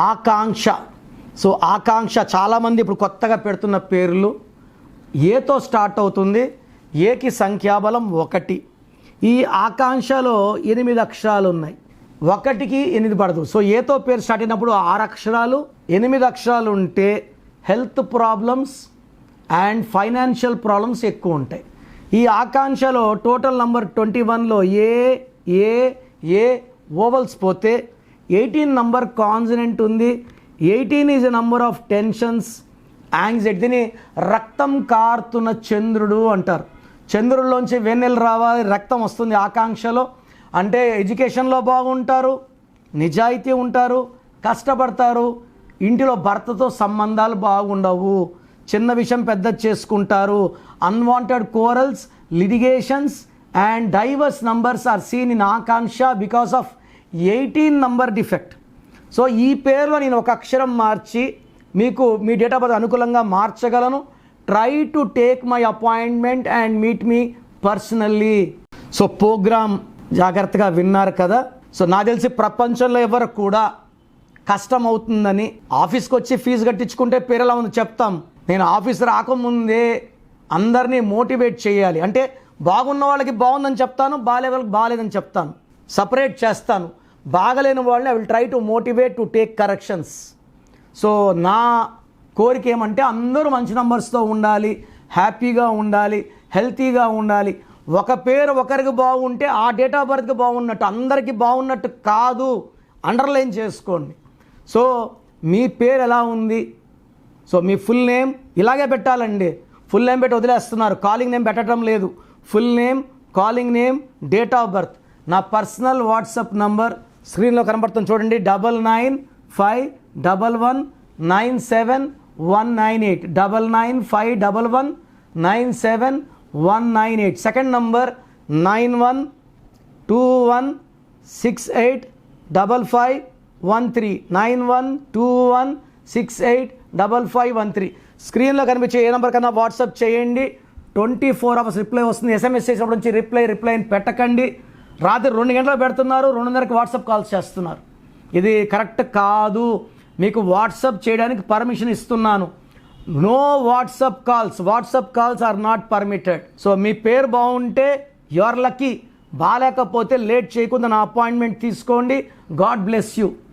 ఆకాంక్ష. So ఆకాంక్ష చాలామంది ఇప్పుడు కొత్తగా పెడుతున్న పేర్లు ఏతో స్టార్ట్ అవుతుంది. ఏకి సంఖ్యాబలం 1. ఈ ఆకాంక్షలో 8 అక్షరాలు ఉన్నాయి. 1కి 8 పడదు. సో ఏతో పేరు స్టార్ట్ అయినప్పుడు 6 అక్షరాలు 8 అక్షరాలు ఉంటే health problems and financial problems ఎక్కువ ఉంటాయి. ఈ ఆకాంక్షలో టోటల్ నంబర్ 21లో ఏ ఓవల్స్ పోతే 18 నంబర్ కాన్సనెంట్ ఉంది. 18 is a number of tensions, anxiety. దీన్ని రక్తం కారుతున్న చంద్రుడు అంటారు. చంద్రుల్లోంచి వెన్నెల రావాలి, రక్తం వస్తుంది ఆకాంక్షలో. అంటే ఎడ్యుకేషన్లో బాగుంటారు, నిజాయితీ ఉంటారు, కష్టపడతారు, ఇంటిలో భర్తతో సంబంధాలు బాగుండవు, చిన్న విషయం పెద్ద చేసుకుంటారు, unwanted quarrels, litigations and divorce numbers are seen in Aakanksha because of 18 number defect. So ఈ పేరులో నేను ఒక అక్షరం మార్చి మీకు మీ డేట్ ఆఫ్ బర్త్ అనుకూలంగా మార్చగలను. Try to take my appointment and meet me personally. So programme జాగ్రత్తగా విన్నారు కదా. సో నాకు తెలిసి ప్రపంచంలో ఎవరు కూడా కష్టం అవుతుందని ఆఫీస్కి వచ్చి ఫీజు కట్టించుకుంటే పేరు ఎలా ఉంది చెప్తాం. నేను ఆఫీస్ రాకముందే అందరినీ మోటివేట్ చేయాలి. అంటే బాగున్న వాళ్ళకి బాగుందని చెప్తాను, బాగాలే వాళ్ళకి బాగాలేదని చెప్తాను, సపరేట్ చేస్తాను. బాగలేని వాళ్ళని I will try to motivate to take corrections. So నా కోరిక ఏమంటే అందరూ మంచి నంబర్స్తో ఉండాలి, హ్యాపీగా ఉండాలి, హెల్తీగా ఉండాలి. ఒక పేరు ఒకరికి బాగుంటే ఆ డేట్ ఆఫ్ బర్త్కి బాగున్నట్టు, అందరికీ బాగున్నట్టు కాదు. అండర్లైన్ చేసుకోండి. సో మీ పేరు ఎలా ఉంది? సో మీ ఫుల్ నేమ్ ఇలాగే పెట్టాలండి. ఫుల్ నేమ్ పెట్టి వదిలేస్తున్నారు, కాలింగ్ నేమ్ పెట్టడం లేదు. Full name, calling name, date of birth. నా పర్సనల్ వాట్సాప్ నంబర్ స్క్రీన్లో కనబడుతుంది చూడండి. 9951197198 9951197198. Second number 9121685513 9121685513. స్క్రీన్లో కనిపించే ఏ నెంబర్ కన్నా వాట్సాప్ చేయండి. 24 అవర్స్ రిప్లై వస్తుంది. ఎస్ఎంఎస్ చేసినప్పుడు నుంచి రిప్లై పెట్టకండి. రాత్రి 2 గంటలకు పెడుతున్నారు, 2:30కి వాట్సాప్ కాల్స్ చేస్తున్నారు. ఇది కరెక్ట్ కాదు. మీకు వాట్సాప్ చేయడానికి పర్మిషన్ ఇస్తున్నాను. No WhatsApp calls are not permitted. So మీ పేరు బాగుంటే యు ఆర్ లక్కీ. బాగాలేకపోతే లేట్ చేయకుండా నా అపాయింట్మెంట్ తీసుకోండి. God bless you.